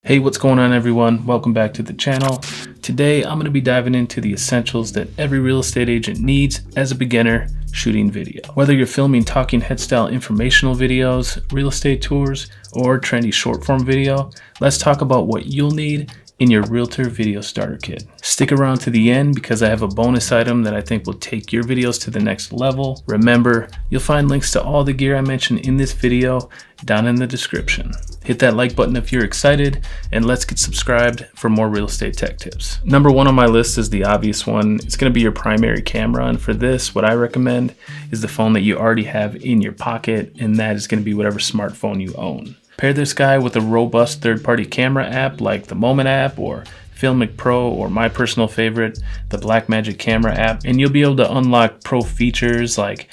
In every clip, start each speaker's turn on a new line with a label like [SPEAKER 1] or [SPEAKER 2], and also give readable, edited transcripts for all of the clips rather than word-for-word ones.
[SPEAKER 1] Hey, what's going on everyone? Welcome back to the channel. Today I'm going to be diving into the essentials that every real estate agent needs as a beginner shooting video. Whether you're filming talking head style informational videos, real estate tours, or trendy short form video, let's talk about what you'll need in your realtor video starter kit. Stick around to the end because I have a bonus item that I think will take your videos to the next level. Remember, you'll find links to all the gear I mentioned in this video down in the description. Hit that like button if you're excited, and let's get subscribed for more real estate tech tips. Number one on my list is the obvious one. It's going to be your primary camera, and for this, what I recommend is the phone that you already have in your pocket, and that is going to be whatever smartphone you own. Pair this guy with a robust third-party camera app like the Moment app or Filmic Pro, or my personal favorite, the Blackmagic camera app, and you'll be able to unlock pro features like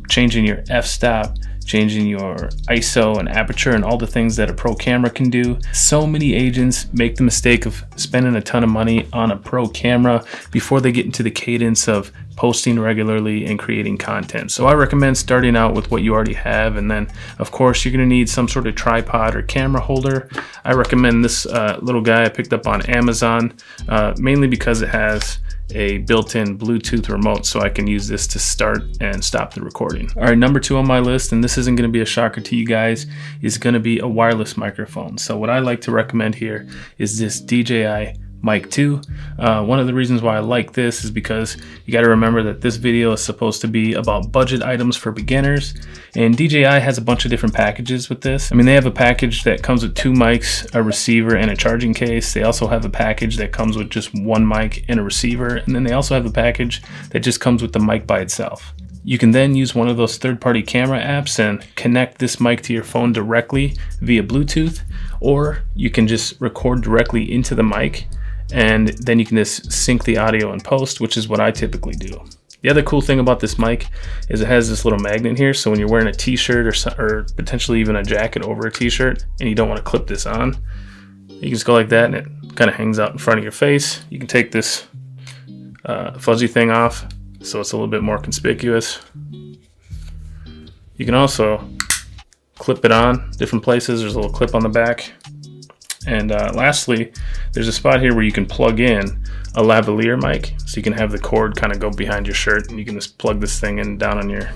[SPEAKER 1] changing your f-stop, changing your ISO and aperture, and all the things that a pro camera can do. So many agents make the mistake of spending a ton of money on a pro camera before they get into the cadence of posting regularly and creating content. So I recommend starting out with what you already have, and then of course you're going to need some sort of tripod or camera holder. I recommend this little guy I picked up on Amazon, mainly because it has a built-in Bluetooth remote, so I can use this to start and stop the recording. All right, number two on my list, and this isn't going to be a shocker to you guys, is going to be a wireless microphone. So what I like to recommend here is this DJI Mic 2. One of the reasons why I like this is because you got to remember that this video is supposed to be about budget items for beginners, and DJI has a bunch of different packages with this. I mean, they have a package that comes with 2 mics, a receiver, and a charging case. They also have a package that comes with just 1 mic and a receiver, and then they also have a package that just comes with the mic by itself. You can then use one of those third-party camera apps and connect this mic to your phone directly via Bluetooth, or you can just record directly into the mic, and then you can just sync the audio in post, which is what I typically do. The other cool thing about this mic is it has this little magnet here, so when you're wearing a t-shirt or potentially even a jacket over a t-shirt and you don't want to clip this on, you can just go like that and it kind of hangs out in front of your face. You can take this fuzzy thing off so it's a little bit more conspicuous. You can also clip it on different places. There's a little clip on the back. And lastly, there's a spot here where you can plug in a lavalier mic, so you can have the cord kind of go behind your shirt, and you can just plug this thing in down on your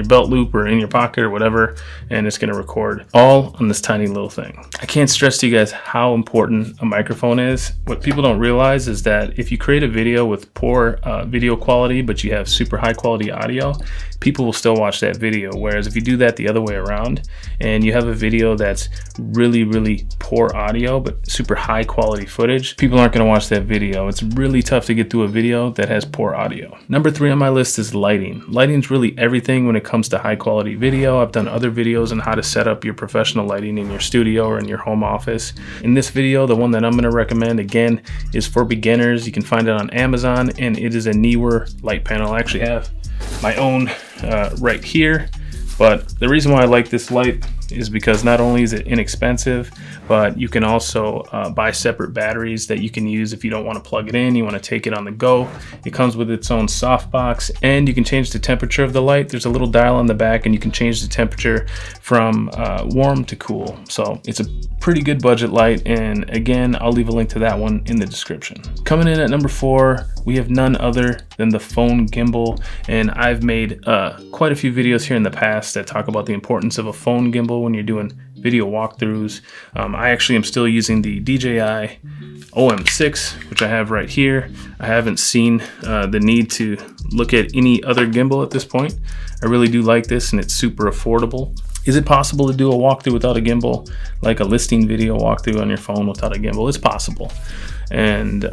[SPEAKER 1] belt loop or in your pocket or whatever, and it's going to record all on this tiny little thing. I can't stress to you guys how important a microphone is. What people don't realize is that if you create a video with poor video quality but you have super high quality audio, people will still watch that video. Whereas if you do that the other way around and you have a video that's really poor audio but super high quality footage, people aren't going to watch that video. It's really tough to get through a video that has poor audio. Number 3 on my list is lighting. Lighting's really everything when it comes to high quality video. I've done other videos on how to set up your professional lighting in your studio or in your home office. In this video, the one that I'm going to recommend again is for beginners. You can find it on Amazon, and it is a NEEWER Light Panel. I actually have my own right here, but the reason why I like this light is because not only is it inexpensive, but you can also buy separate batteries that you can use if you don't want to plug it in, you want to take it on the go. It comes with its own softbox, and you can change the temperature of the light. There's a little dial on the back, and you can change the temperature from warm to cool. So it's a pretty good budget light, and again, I'll leave a link to that one in the description. Coming in at number 4, we have none other than the phone gimbal, and I've made quite a few videos here in the past that talk about the importance of a phone gimbal when you're doing video walkthroughs. I actually am still using the DJI OM6, which I have right here. I haven't seen the need to look at any other gimbal at this point. I really do like this, and it's super affordable. Is it possible to do a walkthrough without a gimbal, like a listing video walkthrough on your phone without a gimbal? It's possible, and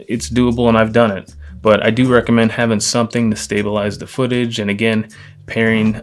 [SPEAKER 1] it's doable, and I've done it. But I do recommend having something to stabilize the footage, and again, pairing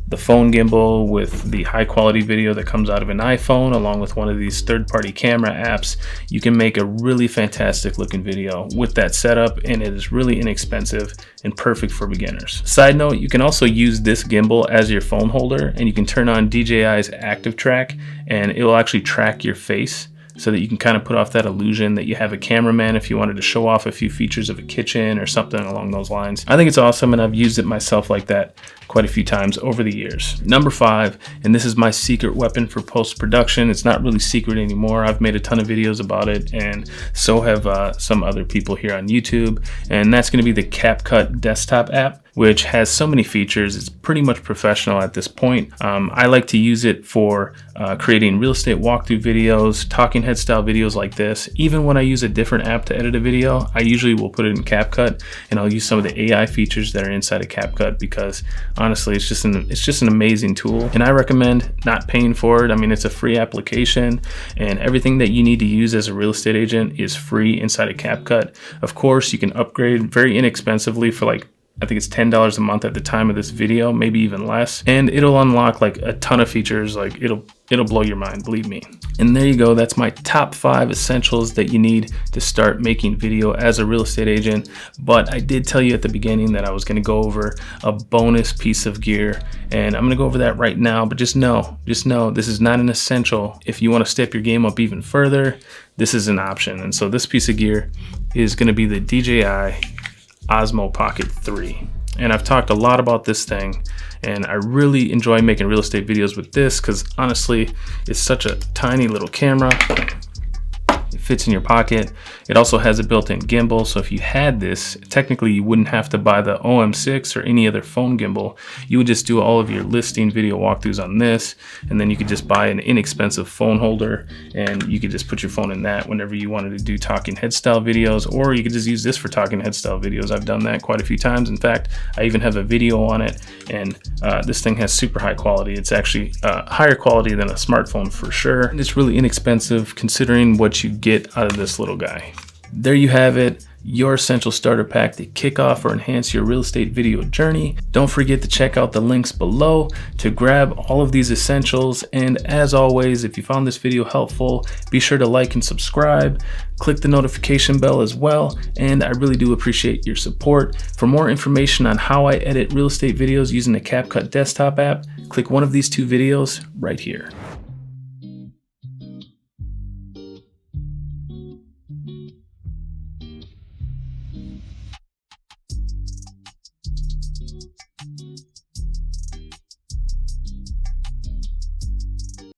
[SPEAKER 1] the phone gimbal with the high quality video that comes out of an iPhone along with one of these third-party camera apps, you can make a really fantastic looking video with that setup, and it is really inexpensive and perfect for beginners. Side note, you can also use this gimbal as your phone holder, and you can turn on DJI's Active Track, and it will actually track your face so that you can kind of put off that illusion that you have a cameraman if you wanted to show off a few features of a kitchen or something along those lines. I think it's awesome, and I've used it myself like that quite a few times over the years. Number 5, and this is my secret weapon for post-production. It's not really secret anymore. I've made a ton of videos about it, and so have some other people here on YouTube, and that's going to be the CapCut desktop app, which has so many features. It's pretty much professional at this point. I like to use it for creating real estate walkthrough videos, talking head style videos like this. Even when I use a different app to edit a video, I usually will put it in CapCut, and I'll use some of the AI features that are inside of CapCut, because honestly, it's just an amazing tool, and I recommend not paying for it. I mean, it's a free application, and everything that you need to use as a real estate agent is free inside of CapCut. Of course, you can upgrade very inexpensively for like, I think it's $10 a month at the time of this video, maybe even less, and it'll unlock like a ton of features. Like it'll blow your mind, believe me. And there you go. That's my top 5 essentials that you need to start making video as a real estate agent. But I did tell you at the beginning that I was going to go over a bonus piece of gear, and I'm going to go over that right now. But just know this is not an essential. If you want to step your game up even further, this is an option. And so this piece of gear is going to be the DJI Osmo Pocket 3, and I've talked a lot about this thing, and I really enjoy making real estate videos with this because honestly it's such a tiny little camera. It fits in your pocket. It also has a built-in gimbal, so if you had this, technically you wouldn't have to buy the OM6 or any other phone gimbal. You would just do all of your listing video walkthroughs on this, and then you could just buy an inexpensive phone holder, and you could just put your phone in that whenever you wanted to do talking head style videos, or you could just use this for talking head style videos. I've done that quite a few times. In fact, I even have a video on it, and this thing has super high quality. It's actually higher quality than a smartphone for sure, and it's really inexpensive considering what you get out of this little guy. There you have it, your essential starter pack to kick off or enhance your real estate video journey. Don't forget to check out the links below to grab all of these essentials. And as always, if you found this video helpful, be sure to like and subscribe. Click the notification bell as well, and I really do appreciate your support. For more information on how I edit real estate videos using the CapCut desktop app, click one of these 2 videos right here.